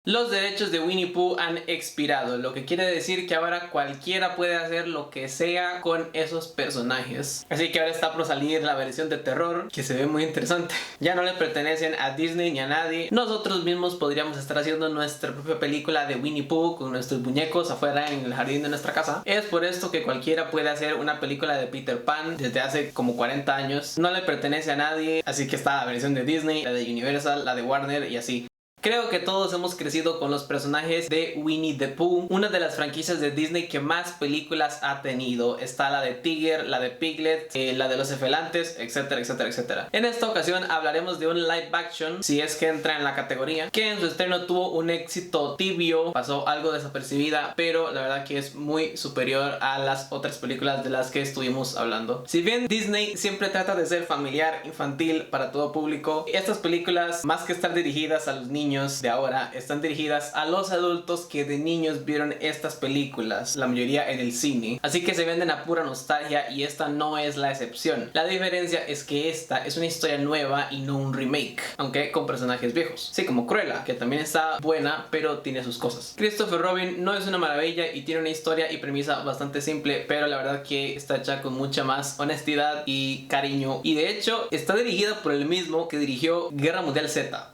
Los derechos de Winnie Pooh han expirado, lo que quiere decir que ahora cualquiera puede hacer lo que sea con esos personajes. Así que ahora está por salir la versión de terror, que se ve muy interesante. Ya no le pertenecen a Disney ni a nadie. Nosotros mismos podríamos estar haciendo nuestra propia película de Winnie Pooh con nuestros muñecos afuera en el jardín de nuestra casa. Es por esto que cualquiera puede hacer una película de Peter Pan desde hace como 40 años. No le pertenece a nadie, así que está la versión de Disney, la de Universal, la de Warner y así. Creo que todos hemos crecido con los personajes de Winnie the Pooh, una de las franquicias de Disney que más películas ha tenido. Está la de Tigger, la de Piglet, la de los Cefelantes, etcétera, etcétera, etcétera. En esta ocasión hablaremos de un live action, si es que entra en la categoría, que en su estreno tuvo un éxito tibio, pasó algo desapercibida, pero la verdad que es muy superior a las otras películas de las que estuvimos hablando. Si bien Disney siempre trata de ser familiar, infantil, para todo público, estas películas, más que estar dirigidas a los niños de ahora, están dirigidas a los adultos que de niños vieron estas películas, la mayoría en el cine, así que se venden a pura nostalgia y esta no es la excepción. La diferencia es que esta es una historia nueva y no un remake, aunque con personajes viejos, sí, como Cruella, que también está buena pero tiene sus cosas. Christopher Robin no es una maravilla y tiene una historia y premisa bastante simple, pero la verdad que está hecha con mucha más honestidad y cariño, y de hecho está dirigida por el mismo que dirigió Guerra Mundial Z.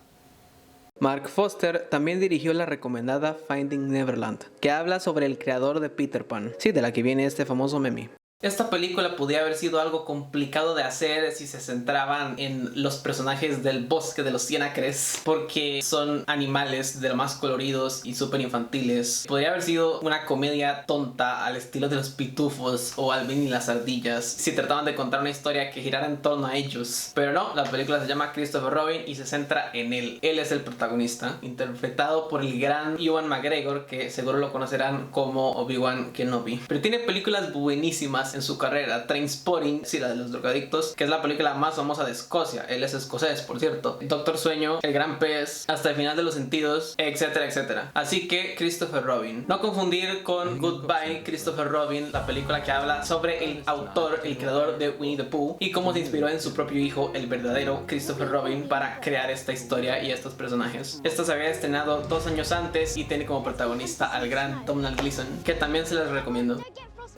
Mark Foster también dirigió la recomendada Finding Neverland, que habla sobre el creador de Peter Pan, sí, de la que viene este famoso meme. Esta película podría haber sido algo complicado de hacer si se centraban en los personajes del bosque de los 100 acres, porque son animales de los más coloridos y súper infantiles. Podría haber sido una comedia tonta al estilo de los Pitufos o Alvin y las ardillas, si trataban de contar una historia que girara en torno a ellos. Pero no, la película se llama Christopher Robin y se centra en él. Él es el protagonista, interpretado por el gran Ewan McGregor, que seguro lo conocerán como Obi-Wan Kenobi. Pero tiene películas buenísimas en su carrera. Trainspotting, sí, la de los drogadictos, que es la película más famosa de Escocia. Él es escocés, por cierto. Doctor Sueño, El Gran Pez, Hasta el Final de los Sentidos, etcétera, etcétera. Así que Christopher Robin. No confundir con Goodbye Christopher Robin, la película que habla sobre el autor, el creador de Winnie the Pooh, y cómo se inspiró en su propio hijo, el verdadero Christopher Robin, para crear esta historia y estos personajes. Esta se había estrenado 2 años antes y tiene como protagonista al gran Domhnall Gleeson, que también se les recomiendo.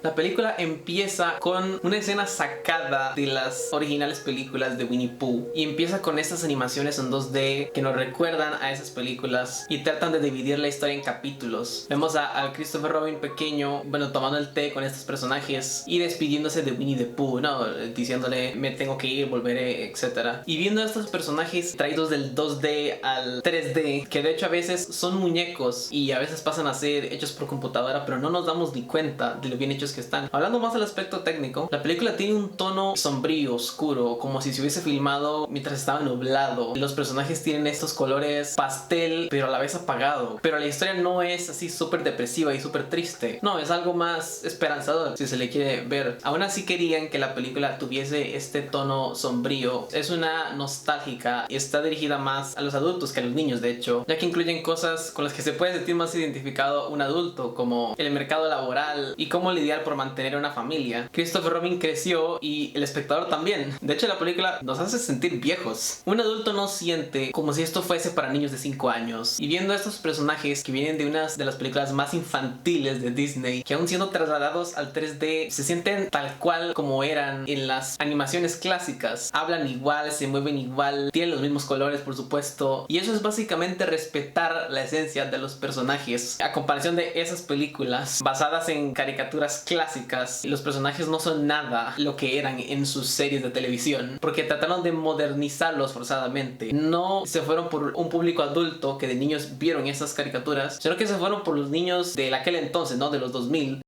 La película empieza con una escena sacada de las originales películas de Winnie Pooh y empieza con estas animaciones en 2D que nos recuerdan a esas películas y tratan de dividir la historia en capítulos. Vemos a Christopher Robin pequeño, bueno, tomando el té con estos personajes y despidiéndose de Winnie the Pooh, ¿no? Diciéndole me tengo que ir, volveré, etc. Y viendo a estos personajes traídos del 2D al 3D, que de hecho a veces son muñecos y a veces pasan a ser hechos por computadora, pero no nos damos ni cuenta de lo bien hechos que están. Hablando más del aspecto técnico, la película tiene un tono sombrío, oscuro, como si se hubiese filmado mientras estaba nublado. Los personajes tienen estos colores pastel, pero a la vez apagado. Pero la historia no es así súper depresiva y súper triste. No, es algo más esperanzador, si se le quiere ver. Aún así querían que la película tuviese este tono sombrío. Es una nostálgica y está dirigida más a los adultos que a los niños, de hecho, ya que incluyen cosas con las que se puede sentir más identificado un adulto, como el mercado laboral y cómo lidiar por mantener una familia. Christopher Robin creció y el espectador también. De hecho, la película nos hace sentir viejos. Un adulto no siente como si esto fuese para niños de 5 años. Y viendo a estos personajes que vienen de unas de las películas más infantiles de Disney, que aún siendo trasladados al 3D, se sienten tal cual como eran en las animaciones clásicas. Hablan igual, se mueven igual, tienen los mismos colores, por supuesto. Y eso es básicamente respetar la esencia de los personajes. A comparación de esas películas basadas en caricaturas clásicas, los personajes no son nada lo que eran en sus series de televisión, porque trataron de modernizarlos forzadamente. No se fueron por un público adulto que de niños vieron esas caricaturas, sino que se fueron por los niños de aquel entonces, ¿no? De los 2000.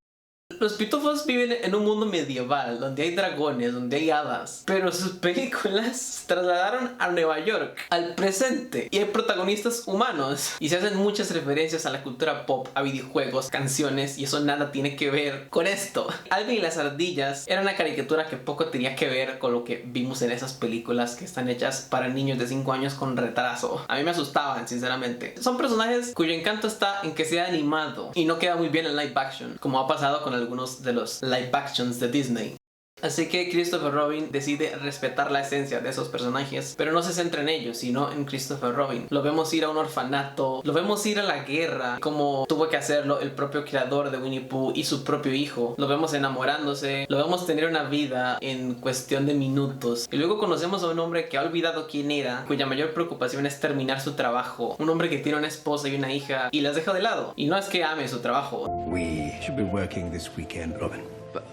Los pitufos viven en un mundo medieval, donde hay dragones, donde hay hadas, pero sus películas se trasladaron a Nueva York, al presente, y hay protagonistas humanos, y se hacen muchas referencias a la cultura pop, a videojuegos, canciones, y eso nada tiene que ver con esto. Alvin y las ardillas era una caricatura que poco tenía que ver con lo que vimos en esas películas que están hechas para niños de 5 años con retraso. A mí me asustaban, sinceramente. Son personajes cuyo encanto está en que sea animado y no queda muy bien en live action, como ha pasado con algunos de los live actions de Disney. Así que Christopher Robin decide respetar la esencia de esos personajes, pero no se centra en ellos, sino en Christopher Robin. Lo vemos ir a un orfanato, lo vemos ir a la guerra, como tuvo que hacerlo el propio creador de Winnie Pooh y su propio hijo. Lo vemos enamorándose, lo vemos tener una vida en cuestión de minutos. Y luego conocemos a un hombre que ha olvidado quién era, cuya mayor preocupación es terminar su trabajo. Un hombre que tiene una esposa y una hija y las deja de lado. Y no es que ame su trabajo. We should be working this weekend, Robin. But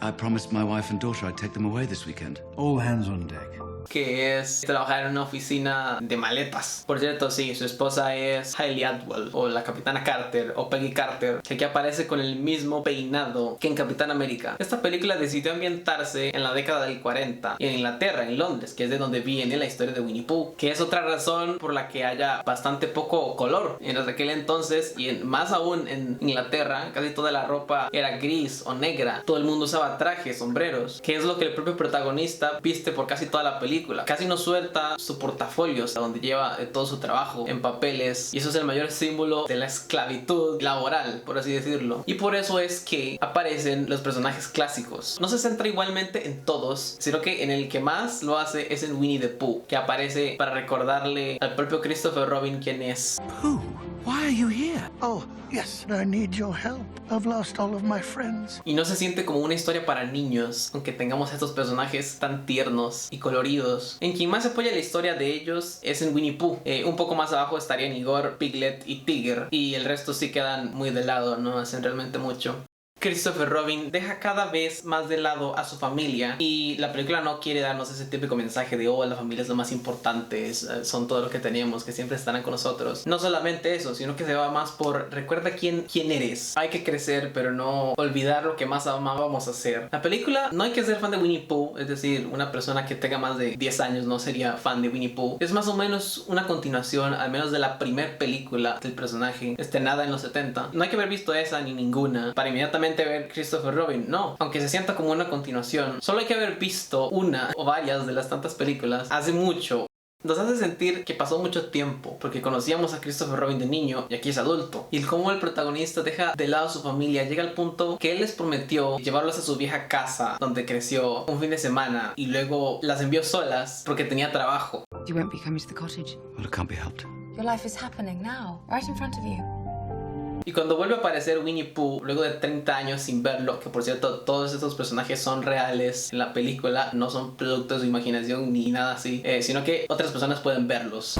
I promised my wife and daughter I'd take them away this weekend. All hands on deck. Que es trabajar en una oficina de maletas. Por cierto, sí, su esposa es Hayley Atwell, o la Capitana Carter, o Peggy Carter, que aquí aparece con el mismo peinado que en Capitán América. Esta película decidió ambientarse en la década del 40 y en Inglaterra, en Londres, que es de donde viene la historia de Winnie Pooh, que es otra razón por la que haya bastante poco color en aquel entonces, y más aún en Inglaterra. Casi toda la ropa era gris o negra, todo el mundo usaba trajes, sombreros, que es lo que el propio protagonista viste por casi toda la película. Casi no suelta su portafolio, donde lleva todo su trabajo en papeles, y eso es el mayor símbolo de la esclavitud laboral, por así decirlo. Y por eso es que aparecen los personajes clásicos. No se centra igualmente en todos, sino que en el que más lo hace es en Winnie the Pooh, que aparece para recordarle al propio Christopher Robin quién es. Pooh, why are you here? Oh, yes, I need your help. I've lost all of my friends. Y no se siente como una historia para niños, aunque tengamos estos personajes tan tiernos y coloridos. En quien más se apoya la historia de ellos es en Winnie Pooh. Un poco más abajo estarían Igor, Piglet y Tigger, y el resto sí quedan muy de lado, no hacen realmente mucho. Christopher Robin deja cada vez más de lado a su familia, y la película no quiere darnos ese típico mensaje de la familia es lo más importante, son todo lo que tenemos, que siempre estarán con nosotros. No solamente eso, sino que se va más por recuerda quién eres. Hay que crecer, pero no olvidar lo que más amábamos hacer. La película no hay que ser fan de Winnie Pooh, es decir, una persona que tenga más de 10 años no sería fan de Winnie Pooh. Es más o menos una continuación, al menos de la primer película del personaje, estrenada en los 70. No hay que haber visto esa ni ninguna para inmediatamente ver Christopher Robin, no, aunque se sienta como una continuación. Solo hay que haber visto una o varias de las tantas películas hace mucho. Nos hace sentir que pasó mucho tiempo, porque conocíamos a Christopher Robin de niño y aquí es adulto. Y cómo el protagonista deja de lado a su familia, llega al punto que él les prometió llevarlos a su vieja casa donde creció un fin de semana, y luego las envió solas porque tenía trabajo. You won't be coming to the cottage. Well, it can't be helped. Your life is happening now, right in front of you. Y cuando vuelve a aparecer Winnie Pooh, luego de 30 años sin verlo, que por cierto todos estos personajes son reales en la película, no son productos de imaginación ni nada así, sino que otras personas pueden verlos.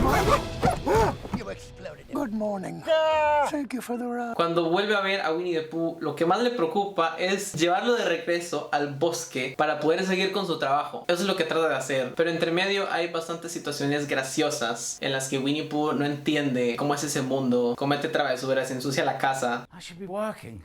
Good morning. Thank you for the ride. Cuando vuelve a ver a Winnie the Pooh, lo que más le preocupa es llevarlo de regreso al bosque para poder seguir con su trabajo. Eso es lo que trata de hacer. Pero entre medio hay bastantes situaciones graciosas en las que Winnie Pooh no entiende cómo es ese mundo, comete travesuras, ensucia la casa. I should be working.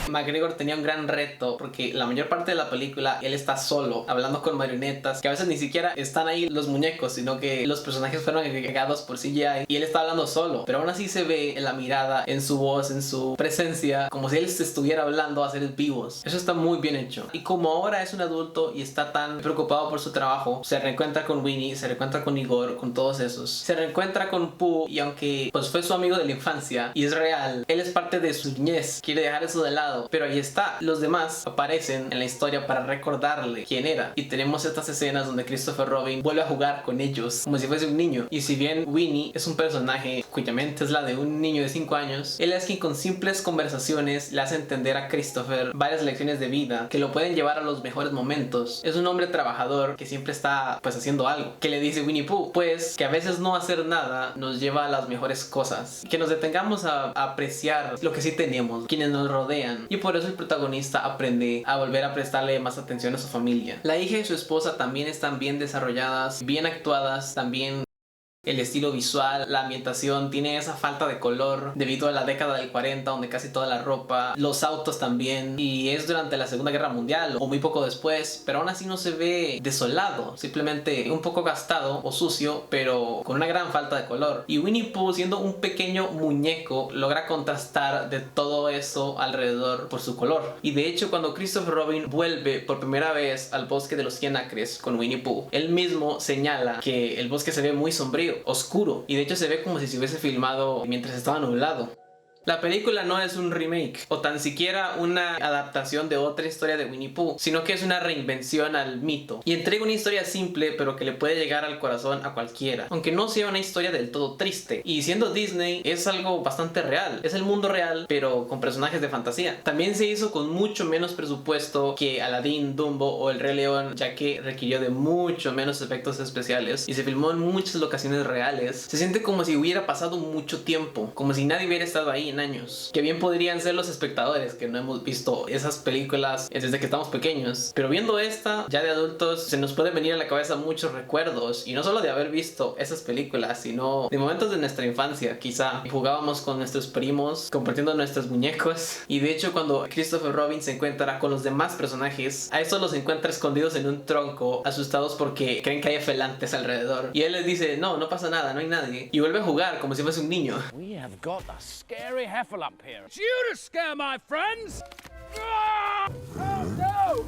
McGregor tenía un gran reto, porque la mayor parte de la película él está solo, hablando con marionetas, que a veces ni siquiera están ahí los muñecos, sino que los personajes fueron agregados por CGI, y él está hablando solo, pero aún así se ve en la mirada, en su voz, en su presencia, como si él se estuviera hablando a seres vivos. Eso está muy bien hecho. Y como ahora es un adulto y está tan preocupado por su trabajo, se reencuentra con Winnie, se reencuentra con Igor, con todos esos, se reencuentra con Pooh, y aunque pues fue su amigo de la infancia y es real, él es parte de su niñez, quiere dejar eso de lado, pero ahí está. Los demás aparecen en la historia para recordarle quién era, y tenemos estas escenas donde Christopher Robin vuelve a jugar con ellos como si fuese un niño. Y si bien Winnie es un personaje cuya mente es la de un niño de 5 años, él es quien con simples conversaciones le hace entender a Christopher varias lecciones de vida que lo pueden llevar a los mejores momentos. Es un hombre trabajador que siempre está pues haciendo algo, que le dice Winnie Pooh pues que a veces no hacer nada nos lleva a las mejores cosas, que nos detengamos a apreciar lo que sí tenemos, quienes nos rodean, y por eso el protagonista aprende a volver a prestarle más atención a su familia. La hija y su esposa también están bien desarrolladas, bien actuadas, también el estilo visual, la ambientación tiene esa falta de color debido a la década del 40, donde casi toda la ropa, los autos también, y es durante la Segunda Guerra Mundial o muy poco después, pero aún así no se ve desolado, simplemente un poco gastado o sucio, pero con una gran falta de color. Y Winnie Pooh, siendo un pequeño muñeco, logra contrastar de todo eso alrededor por su color. Y de hecho, cuando Christopher Robin vuelve por primera vez al bosque de los 100 acres con Winnie Pooh, él mismo señala que el bosque se ve muy sombrío, oscuro, y de hecho se ve como si se hubiese filmado mientras estaba nublado. La película no es un remake o tan siquiera una adaptación de otra historia de Winnie Pooh, sino que es una reinvención al mito y entrega una historia simple pero que le puede llegar al corazón a cualquiera, aunque no sea una historia del todo triste. Y siendo Disney es algo bastante real, es el mundo real pero con personajes de fantasía. También se hizo con mucho menos presupuesto que Aladdin, Dumbo o El Rey León, ya que requirió de mucho menos efectos especiales y se filmó en muchas locaciones reales. Se siente como si hubiera pasado mucho tiempo, como si nadie hubiera estado ahí en años, que bien podrían ser los espectadores que no hemos visto esas películas desde que estamos pequeños, pero viendo esta ya de adultos se nos puede venir a la cabeza muchos recuerdos, y no solo de haber visto esas películas, sino de momentos de nuestra infancia. Quizá jugábamos con nuestros primos compartiendo nuestros muñecos, y de hecho cuando Christopher Robin se encuentra con los demás personajes, a estos los encuentra escondidos en un tronco, asustados porque creen que hay felantes alrededor, y él les dice no, no pasa nada, no hay nadie, y vuelve a jugar como si fuese un niño. We have got a scary Heffalump here. It's you to scare, my friends! Ah! Oh, no!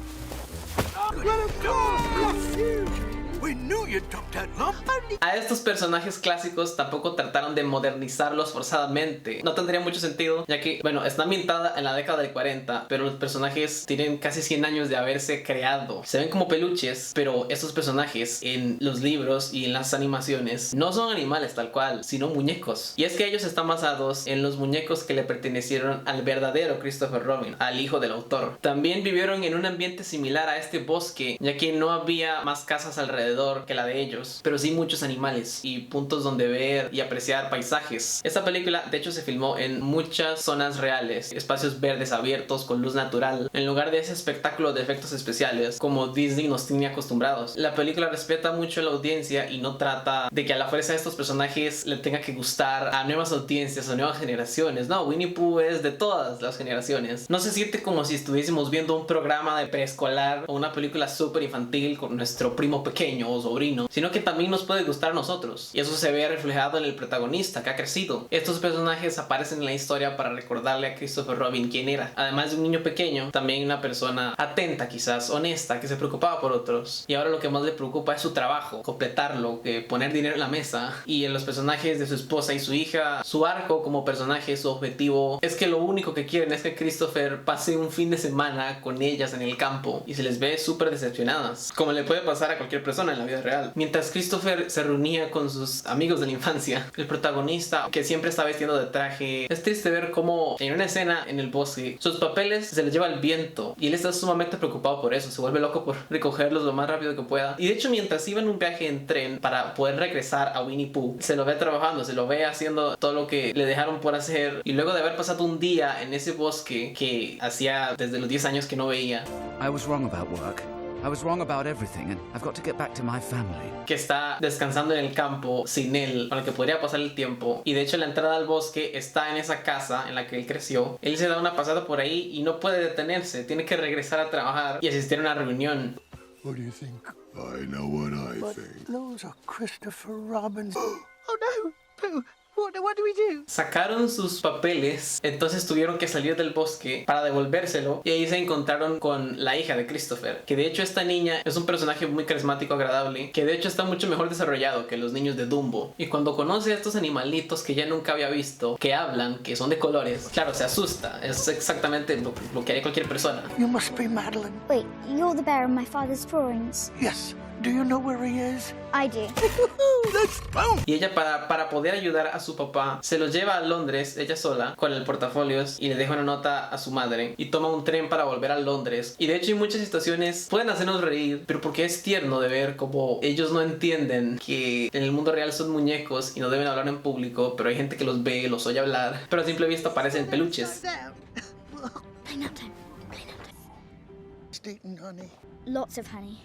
We knew you took that lump. A estos personajes clásicos tampoco trataron de modernizarlos forzadamente. No tendría mucho sentido, ya que, bueno, está ambientada en la década del 40, pero los personajes tienen casi 100 años de haberse creado. Se ven como peluches, pero estos personajes en los libros y en las animaciones no son animales tal cual, sino muñecos. Y es que ellos están basados en los muñecos que le pertenecieron al verdadero Christopher Robin, al hijo del autor. También vivieron en un ambiente similar a este bosque, ya que no había más casas alrededor que la de ellos, pero sí muchos animales y puntos donde ver y apreciar paisajes. Esta película de hecho se filmó en muchas zonas reales, espacios verdes abiertos con luz natural, en lugar de ese espectáculo de efectos especiales como Disney nos tiene acostumbrados. La película respeta mucho a la audiencia y no trata de que a la fuerza de estos personajes le tenga que gustar a nuevas audiencias o nuevas generaciones. No, Winnie Pooh es de todas las generaciones. No se siente como si estuviésemos viendo un programa de preescolar o una película súper infantil con nuestro primo pequeño o sobrino, sino que también nos puede gustar a nosotros, y eso se ve reflejado en el protagonista que ha crecido. Estos personajes aparecen en la historia para recordarle a Christopher Robin quién era. Además de un niño pequeño, también una persona atenta, quizás honesta, que se preocupaba por otros, y ahora lo que más le preocupa es su trabajo, completarlo, poner dinero en la mesa. Y en los personajes de su esposa y su hija, su arco como personaje, su objetivo es que lo único que quieren es que Christopher pase un fin de semana con ellas en el campo, y se les ve súper decepcionadas, como le puede pasar a cualquier persona en la vida real. Mientras Christopher se reunía con sus amigos de la infancia, el protagonista, que siempre está vestido de traje, es triste ver cómo en una escena en el bosque sus papeles se les lleva el viento, y él está sumamente preocupado por eso, se vuelve loco por recogerlos lo más rápido que pueda. Y de hecho, mientras iba en un viaje en tren para poder regresar a Winnie Pooh, se lo ve trabajando, se lo ve haciendo todo lo que le dejaron por hacer, y luego de haber pasado un día en ese bosque que hacía desde los 10 años que no veía, I was wrong about work. I was wrong about everything, and I've got to get back to my family. que está descansando en el campo sin él, con el que podría pasar el tiempo, y de hecho la entrada al bosque está en esa casa en la que él creció. Él se da una pasada por ahí y no puede detenerse, tiene que regresar a trabajar y asistir a una reunión. What do you think? I know what I think. Those are Christopher Robin's. Oh no, Pooh. What do we do? Sacaron sus papeles, entonces tuvieron que salir del bosque para devolvérselo, y ahí se encontraron con la hija de Christopher, que de hecho esta niña es un personaje muy carismático, agradable, que de hecho está mucho mejor desarrollado que los niños de Dumbo. Y cuando conoce a estos animalitos que ya nunca había visto, que hablan, que son de colores, claro, se asusta. Es exactamente lo que haría cualquier persona. You must be Madeline. Wait, you're the bearer of my father's drawings? Yes. Do you know where he is? I do. Let's go. Y ella para poder ayudar a su papá se los lleva a Londres ella sola con el portafolios y le deja una nota a su madre y toma un tren para volver a Londres. Y de hecho en muchas situaciones pueden hacernos reír, pero porque es tierno de ver cómo ellos no entienden que en el mundo real son muñecos y no deben hablar en público, pero hay gente que los ve, los oye hablar, pero a simple vista parecen peluches. Play nap time. Play nap time. Just eating honey. Lots of honey.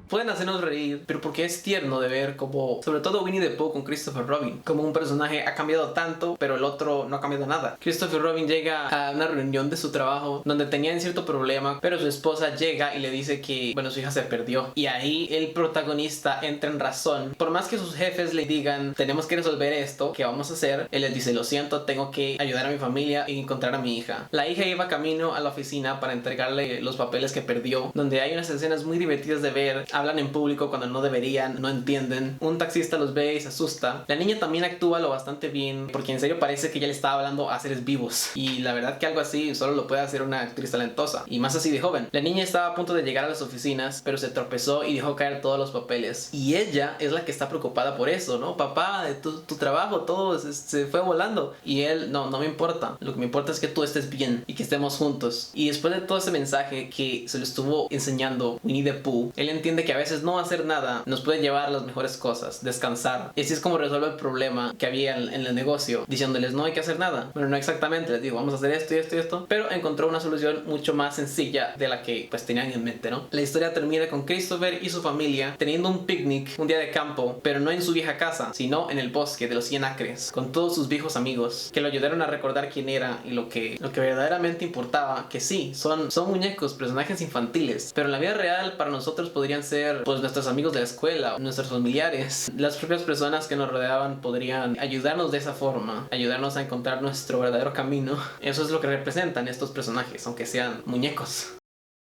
Pueden hacernos reír, pero porque es tierno de ver como, sobre todo Winnie the Pooh con Christopher Robin, como un personaje ha cambiado tanto, pero el otro no ha cambiado nada. Christopher Robin llega a una reunión de su trabajo donde tenían cierto problema, pero su esposa llega y le dice que, bueno, su hija se perdió. Y ahí el protagonista entra en razón. Por más que sus jefes le digan, tenemos que resolver esto, ¿qué vamos a hacer? Él les dice, lo siento, tengo que ayudar a mi familia y encontrar a mi hija. La hija iba camino a la oficina para entregarle los papeles que perdió, donde hay unas escenas muy divertidas de ver hablan en público cuando no deberían, no entienden. Un taxista los ve y se asusta. La niña también actúa lo bastante bien, porque en serio parece que ella le estaba hablando a seres vivos. Y la verdad que algo así solo lo puede hacer una actriz talentosa, y más así de joven. La niña estaba a punto de llegar a las oficinas, pero se tropezó y dejó caer todos los papeles. Y ella es la que está preocupada por eso, ¿no? Papá, tu trabajo, todo se fue volando. Y él, no me importa. Lo que me importa es que tú estés bien y que estemos juntos. Y después de todo ese mensaje que se le estuvo enseñando Winnie the Pooh, él entiende que a veces no hacer nada nos puede llevar a las mejores cosas, descansar. Y así es como resuelve el problema que había en el negocio, diciéndoles no hay que hacer nada. Bueno, no exactamente, les digo vamos a hacer esto y esto y esto, pero encontró una solución mucho más sencilla de la que pues tenían en mente, ¿no? La historia termina con Christopher y su familia teniendo un picnic, un día de campo, pero no en su vieja casa, sino en el bosque de los 100 acres, con todos sus viejos amigos que lo ayudaron a recordar quién era y lo que verdaderamente importaba, que sí, son muñecos, personajes infantiles, pero en la vida real para nosotros podrían ser pues nuestros amigos de la escuela, nuestros familiares, las propias personas que nos rodeaban podrían ayudarnos de esa forma, ayudarnos a encontrar nuestro verdadero camino. Eso es lo que representan estos personajes, aunque sean muñecos.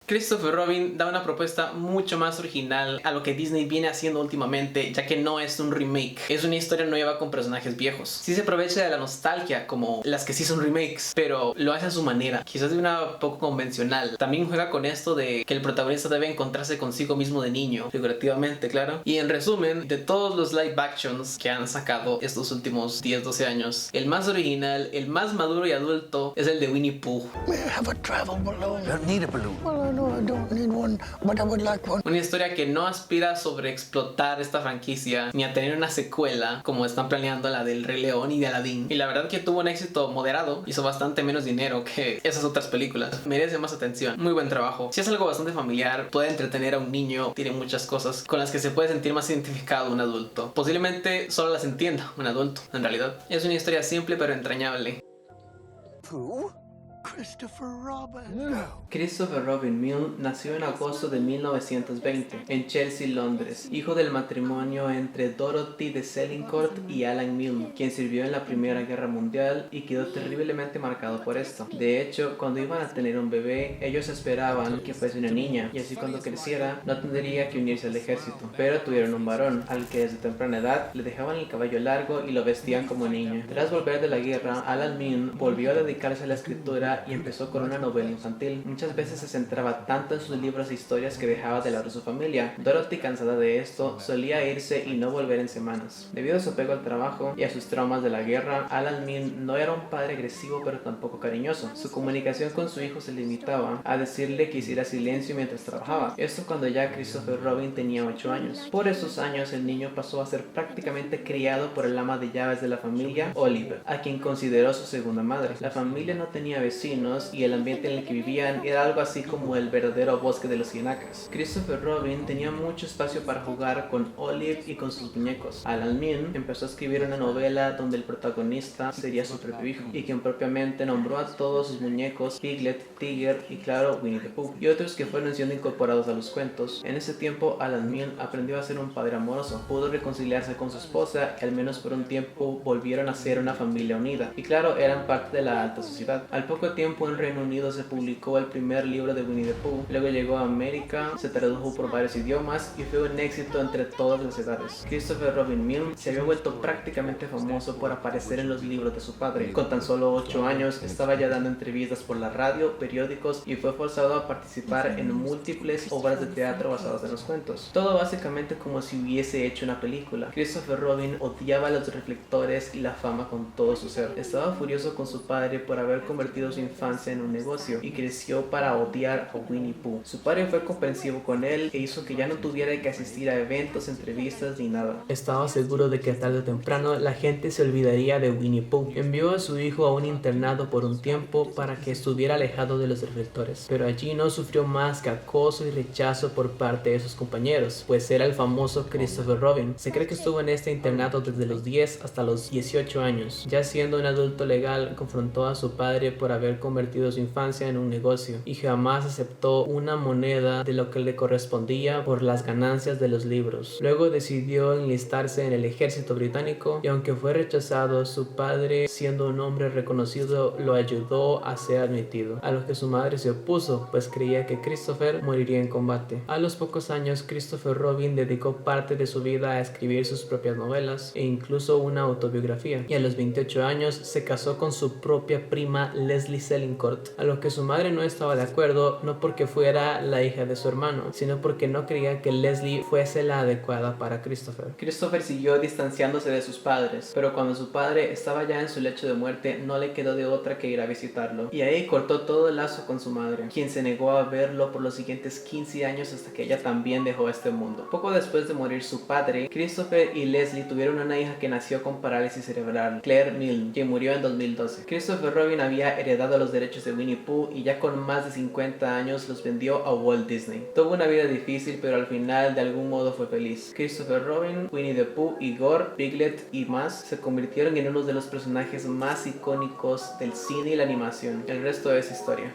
Christopher Robin da una propuesta mucho más original a lo que Disney viene haciendo últimamente, ya que no es un remake, es una historia nueva con personajes viejos. Sí se aprovecha de la nostalgia como las que sí son remakes, pero lo hace a su manera, quizás de una poco convencional. También juega con esto de que el protagonista debe encontrarse consigo mismo de niño, figurativamente, claro. Y en resumen, de todos los live actions que han sacado estos últimos 10-12 años, el más original, el más maduro y adulto es el de Winnie Pooh. May I have a travel balloon? You don't need a balloon. Well, no, I don't need one, but I would like one. Una historia que no aspira a sobreexplotar esta franquicia ni a tener una secuela como están planeando la del Rey León y de Aladdin. Y la verdad que tuvo un éxito moderado, hizo bastante menos dinero que esas otras películas. Merece más atención, muy buen trabajo. Si es algo bastante familiar, puede entretener a un niño, tiene muchas cosas con las que se puede sentir más identificado un adulto. Posiblemente solo las entienda un adulto, en realidad. Es una historia simple pero entrañable. Pooh? Christopher Robin. No. Christopher Robin Milne nació en agosto de 1920 en Chelsea, Londres, hijo del matrimonio entre Dorothy de Selincourt y Alan Milne, quien sirvió en la Primera Guerra Mundial y quedó terriblemente marcado por esto. De hecho, cuando iban a tener un bebé, ellos esperaban que fuese una niña, y así cuando creciera no tendría que unirse al ejército. Pero tuvieron un varón, al que desde temprana edad le dejaban el cabello largo y lo vestían como niño. Tras volver de la guerra, Alan Milne volvió a dedicarse a la escritura y empezó con una novela infantil. Muchas veces se centraba tanto en sus libros e historias que dejaba de lado a su familia. Dorothy, cansada de esto, solía irse y no volver en semanas. Debido a su apego al trabajo y a sus traumas de la guerra, Alan Milne no era un padre agresivo pero tampoco cariñoso. Su comunicación con su hijo se limitaba a decirle que hiciera silencio mientras trabajaba. Esto cuando ya Christopher Robin tenía 8 años. Por esos años el niño pasó a ser prácticamente criado por el ama de llaves de la familia, Olive, a quien consideró su segunda madre. La familia no tenía vecinos y el ambiente en el que vivían era algo así como el verdadero bosque de los 100 acres. Christopher Robin tenía mucho espacio para jugar con Olive y con sus muñecos. Alan Milne empezó a escribir una novela donde el protagonista sería su propio hijo, y quien propiamente nombró a todos sus muñecos Piglet, Tiger y claro Winnie the Pooh, y otros que fueron siendo incorporados a los cuentos. En ese tiempo Alan Milne aprendió a ser un padre amoroso, pudo reconciliarse con su esposa y al menos por un tiempo volvieron a ser una familia unida, y claro, eran parte de la alta sociedad. Al poco tiempo en Reino Unido se publicó el primer libro de Winnie the Pooh, luego llegó a América, se tradujo por varios idiomas y fue un éxito entre todas las edades. Christopher Robin Milne se había vuelto prácticamente famoso por aparecer en los libros de su padre. Con tan solo 8 años estaba ya dando entrevistas por la radio, periódicos y fue forzado a participar en múltiples obras de teatro basadas en los cuentos. Todo básicamente como si hubiese hecho una película. Christopher Robin odiaba los reflectores y la fama con todo su ser. Estaba furioso con su padre por haber convertido su infancia en un negocio y creció para odiar a Winnie Pooh. Su padre fue comprensivo con él e hizo que ya no tuviera que asistir a eventos, entrevistas ni nada. Estaba seguro de que tarde o temprano la gente se olvidaría de Winnie Pooh. Envió a su hijo a un internado por un tiempo para que estuviera alejado de los reflectores, pero allí no sufrió más que acoso y rechazo por parte de sus compañeros, pues era el famoso Christopher Robin. Se cree que estuvo en este internado desde los 10 hasta los 18 años. Ya siendo un adulto legal, confrontó a su padre por haber haber convertido su infancia en un negocio y jamás aceptó una moneda de lo que le correspondía por las ganancias de los libros. Luego decidió enlistarse en el ejército británico y aunque fue rechazado, su padre, siendo un hombre reconocido, lo ayudó a ser admitido, a lo que su madre se opuso, pues creía que Christopher moriría en combate. A los pocos años, Christopher Robin dedicó parte de su vida a escribir sus propias novelas e incluso una autobiografía, y a los 28 años se casó con su propia prima Leslie Selincourt, a lo que su madre no estaba de acuerdo, no porque fuera la hija de su hermano, sino porque no creía que Leslie fuese la adecuada para Christopher. Christopher siguió distanciándose de sus padres, pero cuando su padre estaba ya en su lecho de muerte, no le quedó de otra que ir a visitarlo, y ahí cortó todo el lazo con su madre, quien se negó a verlo por los siguientes 15 años hasta que ella también dejó este mundo. Poco después de morir su padre, Christopher y Leslie tuvieron una hija que nació con parálisis cerebral, Claire Milne, quien murió en 2012. Christopher Robin había heredado los derechos de Winnie Pooh y ya con más de 50 años los vendió a Walt Disney. Tuvo una vida difícil, pero al final de algún modo fue feliz. Christopher Robin, Winnie the Pooh, Igor, Piglet y más se convirtieron en uno de los personajes más icónicos del cine y la animación. El resto es historia.